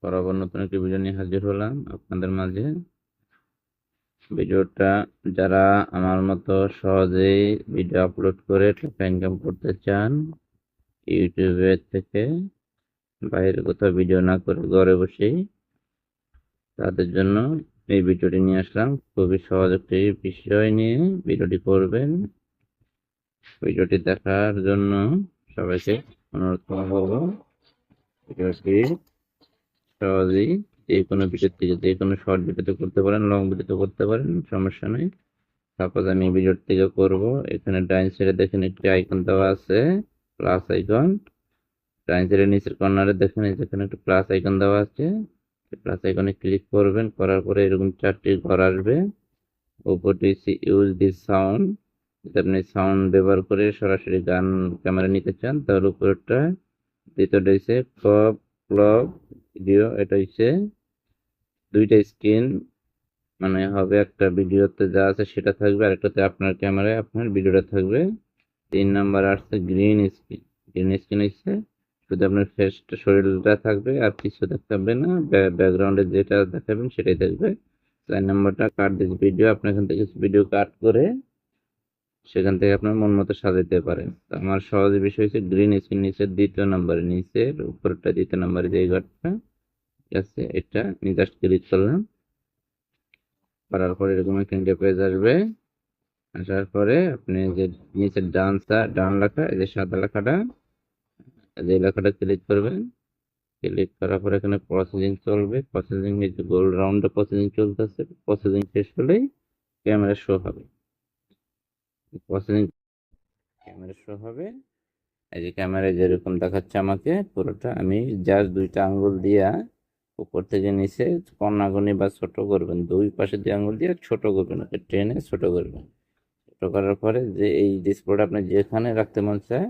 বরাবর নতুন একটি ভিডিও নিয়ে হাজির হলাম আপনাদের মাঝে। ভিডিওটা যারা আমার মতো সহজেই ভিডিও আপলোড করে টাকা ইনকাম করতে চান, ইউটিউবের থেকে বাইরে কোথাও ভিডিও না করে ঘরে বসেই, তাদের জন্য এই ভিডিওটি নিয়ে আসলাম। খুবই সহজ একটি বিষয় নিয়ে ভিডিওটি করবেন। ভিডিওটি দেখার জন্য সবাইকে অনুরোধ করবো। ভিডিওটি সহজেই যে কোনো ভিডিও থেকে যে কোনো শর্ট ভিডিওতে করতে পারেন, লং ভিডিওতে করতে পারেন, সমস্যা নেই। সাপোজ আমি ভিডিওর থেকে করব, এখানে ডাইন সাইডে দেখেন একটি আইকন দেওয়া আছে, প্লাস আইকন। ডাইন সাইডের নিচের কর্নারে দেখেন এখানে একটা প্লাস আইকন দেওয়া আছে, প্লাস আইকনে ক্লিক করবেন। করার পরে এরকম চারটি ঘর আসবে। উপরটি ইউজ দিস সাউন্ড, যদি আপনি সাউন্ড ব্যবহার করে সরাসরি গান ক্যামেরা নিতে চান তাহলে উপরটা। দ্বিতীয়টা হচ্ছে ক্রপ ক্লপ ভিডিও, এটা হচ্ছে দুইটা স্ক্রিন, মানে হবে একটা ভিডিওতে যা আছে সেটা থাকবে, আর একটাতে আপনার ক্যামেরায় আপনার ভিডিওটা থাকবে। 3 নাম্বার আসছে গ্রিন স্ক্রিন। গ্রিন স্ক্রিন হচ্ছে শুধু আপনার ফেসটা, শরীরটা থাকবে আর কিছু দেখাবে না, ব্যাকগ্রাউন্ডে যেটা দেখাবেন সেটাই থাকবে। 4 নাম্বারটা কাট দিস ভিডিও, আপনি এখান থেকে ভিডিও কাট করে সেখান থেকে আপনার মন মতো সাজাতে পারেন। তো আমার সহজ বিষয় হচ্ছে গ্রিন স্ক্রিন নিচের 2য় নাম্বারে, নিচের উপরটা 2য় নাম্বারে যে ঘরটা আছে এটা জাস্ট ক্লিক করলাম। করার পরে এরকম একটা ইন্টারফেস আসবে। আসার পরে আপনি যে নিচের ডান লেখা, এই যে সাদা লেখাটা, যে লেখাটা ক্লিক করবেন। ক্লিক করার পরে এখানে প্রসেসিং চলবে। প্রসেসিং এই যে গোল রাউন্ডে প্রসেসিং চলতেছে, প্রসেসিং শেষ হলেই ক্যামেরা শো হবে। প্রসেসিং ক্যামেরা শো হবে। এই যে ক্যামেরায় যেরকম দেখাচ্ছে আমাকে পুরোটা, আমি জাস্ট 2টা আঙ্গুল দিয়া উপর থেকে নিচে কর্নাগনি বা ছোট করবেন, দুই পাশে 2 আঙ্গুল দিয়ে ছোট করবেন, ওকে টেনে ছোট করবেন। ছোট করার পরে যে এই ডিসপ্লেটা আপনি যেখানে রাখতে মন চায়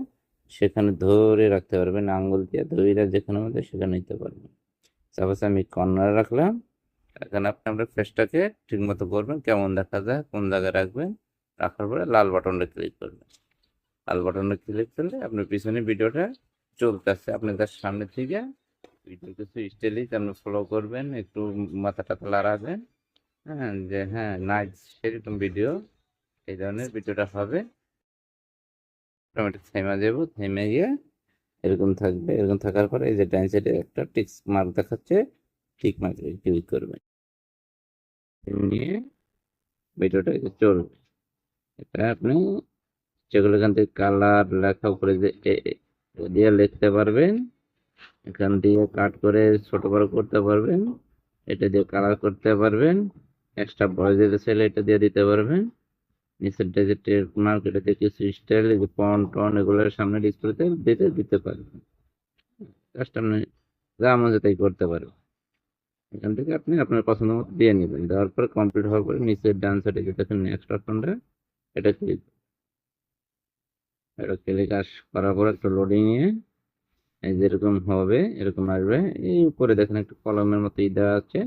সেখানে ধরে রাখতে পারবেন, আঙ্গুল দিয়ে ধরে যেখানে মধ্যে সেখানে নিতে পারবেন। সাপোজ আমি কর্নারে রাখলাম, এখানে আপনি আপনার ফেসটাকে ঠিক মতো করবেন, কেমন দেখা যায়, কোন জায়গায় রাখবেন। রাখার পরে লাল বাটনটা ক্লিক করবেন। লাল বাটনটা ক্লিক করলে আপনার পিছনে ভিডিওটা চলতেছে, আপনি তার সামনে থেকে ভিডিও কিছু স্টাইলিশ আপনি ফলো করবেন, একটু মাথা টাথা লাড়াবেন, হ্যাঁ, যে হ্যাঁ নাইস, সেরকম ভিডিও, এই ধরনের ভিডিওটা হবে। অটোমেটিক থেমে যাব, থেমে গিয়ে এরকম থাকবে। এরকম থাকার পরে এই যে ডান সাইডে একটা টিক মার্ক দেখাচ্ছে, টিক মার্ক ক্লিক করবেন, নিয়ে ভিডিওটা চলবে। এটা আপনি যেগুলো এখান থেকে কালার লেখা উপরে যে দিয়ে লিখতে পারবেন, এখান দিয়ে কাট করে ছোট বড় করতে পারবেন, এটা দিয়ে কালার করতে পারবেন, এক্সট্রা ভয়েস দিতে চাইলে এটা দিয়ে দিতে পারবেন। নিচের যে ট্রেড মার্ক, এটা দিয়ে কিছু স্টাইল, যে পন টন এগুলোর সামনে ডিসপ্লেতে দিতে পারবেন। জাস্ট আপনি যা মন চায় তাই করতে পারবেন। এখান থেকে আপনি আপনার পছন্দ মতো দিয়ে নেবেন। দেওয়ার পরে কমপ্লিট হওয়ার পরে নিচের ডান সাইডে যে দেখেন নেক্সট অপশনটা, এটা ক্লিক, এটা ক্লিক করার পরে একটু লোডিং নিয়ে এই যেরকম হবে এরকম আসবে। এই উপরে দেখেন একটা কলমের মতো দেওয়া আছে,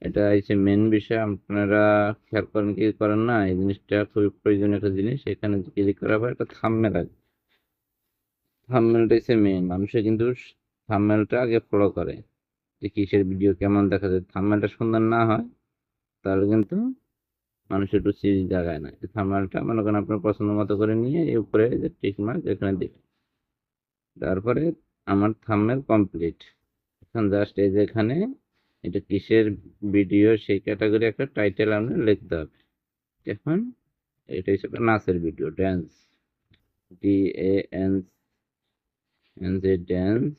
এটা হচ্ছে মেন বিষয়। আপনারা খেয়াল করেন কি করেন না, এই জিনিসটা খুবই প্রয়োজনীয় একটা জিনিস। এখানে ক্লিক করার পর একটা থাম্বনেল আছে, থাম্বনেলটা হচ্ছে মেন। মানুষে কিন্তু থাম্বনেলটা আগে ফলো করে যে কিসের ভিডিও কেমন দেখা যায়। থাম্বনেলটা সুন্দর না হয় তাহলে কিন্তু মানুষের রুচি জাগায় না। এই থাম্বনেলটা মনে করেন আপনার পছন্দ মতো করে নিয়ে এই উপরে যে টিক মার্ক এখানে দিবেন। তারপরে আমার থাম্বনেল কমপ্লিট। এখন জাস্ট এই যে এখানে এটা কিসের ভিডিও সেই ক্যাটাগরি একটা টাইটেল আপনার লিখতে হবে। এখন এটা হচ্ছে একটা নাচের video, dance, DANS, dance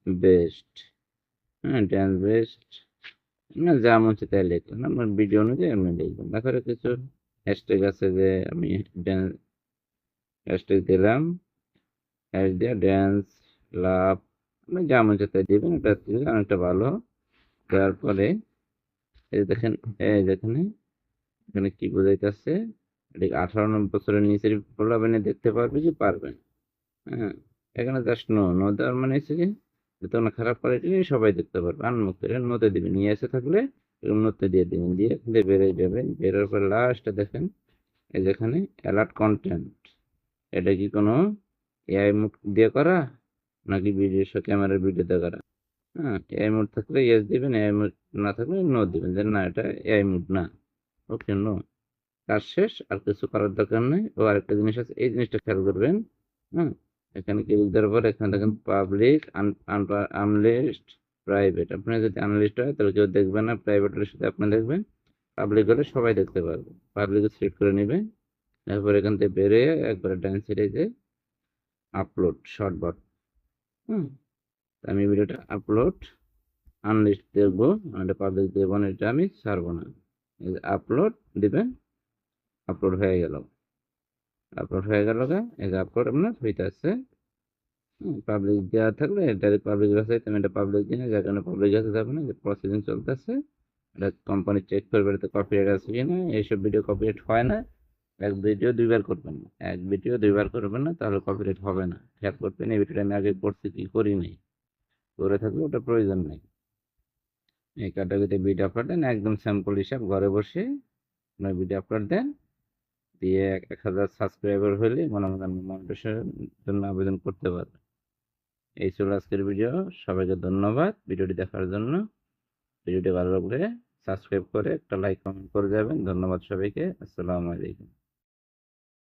best, হ্যাঁ ড্যান্স বেস্ট, না যা মন হচ্ছে তাই লিখবেন, আপনার ভিডিও অনুযায়ী আপনি লিখবেন। তারপরে কিছু হ্যাশট্যাগ আছে, যে আমি ড্যান্স হ্যাশট্যাগ দিলাম, হ্যাশ দিয়ে ড্যান্স লাভ, আপনি যা মন হচ্ছে তাই দিবেন, এটা দিলে অনেকটা ভালো। দেওয়ার পরে এই যে দেখেন, এই যেখানে এখানে কি বোঝাইতেছে, এটা 18 বছরের নিচের পোলাপানে দেখতে পারবে কি পারবেন, হ্যাঁ। এখানে জাস্ট নো, নো দেওয়ার মানে হচ্ছে কি যত না খারাপ কোয়ালিটি সবাই দেখতে পারবে, আনমুক্ত নোতে দিবেন, নিয়ে এসে থাকলে এরকম নোতে দিয়ে দিবেন, দিয়ে এখান থেকে বেরিয়ে যাবেন। বেরোর পর লাস্টে দেখেন এই যেখানে অ্যালার্ট কন্টেন্ট, এটা কি কোনো এআই মুখ দিয়ে করা নাকি ভিডিও ক্যামেরার ভিডিওতে করা? হ্যাঁ, এআই মোড থাকলে ইয়েস দিবেন, এআই মোড না থাকলে নো দিবেন, যে না এটা এআই মোড না। ওকে, নো। কাজ শেষ, আর কিছু করার দরকার নেই। ও আরেকটা জিনিস আছে, এই জিনিসটা খেয়াল করবেন। হ্যাঁ, এখানে ক্লিক দেওয়ার পর এখানে দেখেন পাবলিক, আনলিস্ট, প্রাইভেট। আপনার যদি আনলিস্ট হয় তাহলে কেউ দেখবে না, প্রাইভেট হলে শুধু আপনি দেখবেন, পাবলিক হলে সবাই দেখতে পারবে। পাবলিক সিলেক্ট করে নেবে, তারপর এখান থেকে বেরিয়ে একবারে ডান সাইডে যে আপলোড শর্টবাট। হুম, আমি ভিডিওটা আপলোড আনলিস্ট দেখবো, এটা পাবলিক দেবো না, এটা আমি ছাড়বো না। আপলোড দিবেন, আপলোড হয়ে গেল। আপলোড হয়ে গেল গা, এই যে আপলোড আপনার হইতেছে। পাবলিক দেওয়া থাকলে ডাইরেক্ট পাবলিক আছে, আমি এটা পাবলিক দিই না, যার কারণে পাবলিক আছে যাবে না, যে প্রসেসিং চলতেছে। এটা কোম্পানি চেক করবে এটাতে কপিরাইট আছে কিনা। এইসব ভিডিও কপিরাইট হয় না। এক ভিডিও দুইবার করবেন না, এক ভিডিও দুইবার করবেন না, তাহলে কপিরাইট হবে না। খেয়াল করবেন, এই ভিডিওটা আমি আগে করছি কি করি নাই, করে থাকলে ওটা প্রয়োজন নেই। এই ক্যাটাগরিতে ভিডিও আপলোড দেন, একদম স্যাম্পল হিসাব ঘরে বসে আপনার ভিডিও আপলোড দেন, দিয়ে 1000 সাবস্ক্রাইবার হলে মনে হয় মনিটাইজেশনের জন্য আবেদন করতে পারবেন। এই ছিল আজকের ভিডিও। সবাইকে ধন্যবাদ ভিডিওটি দেখার জন্য। ভিডিওটি ভালো লাগলে সাবস্ক্রাইব করে একটা লাইক কমেন্ট করে যাবেন। ধন্যবাদ সবাইকে। আসসালামু আলাইকুম।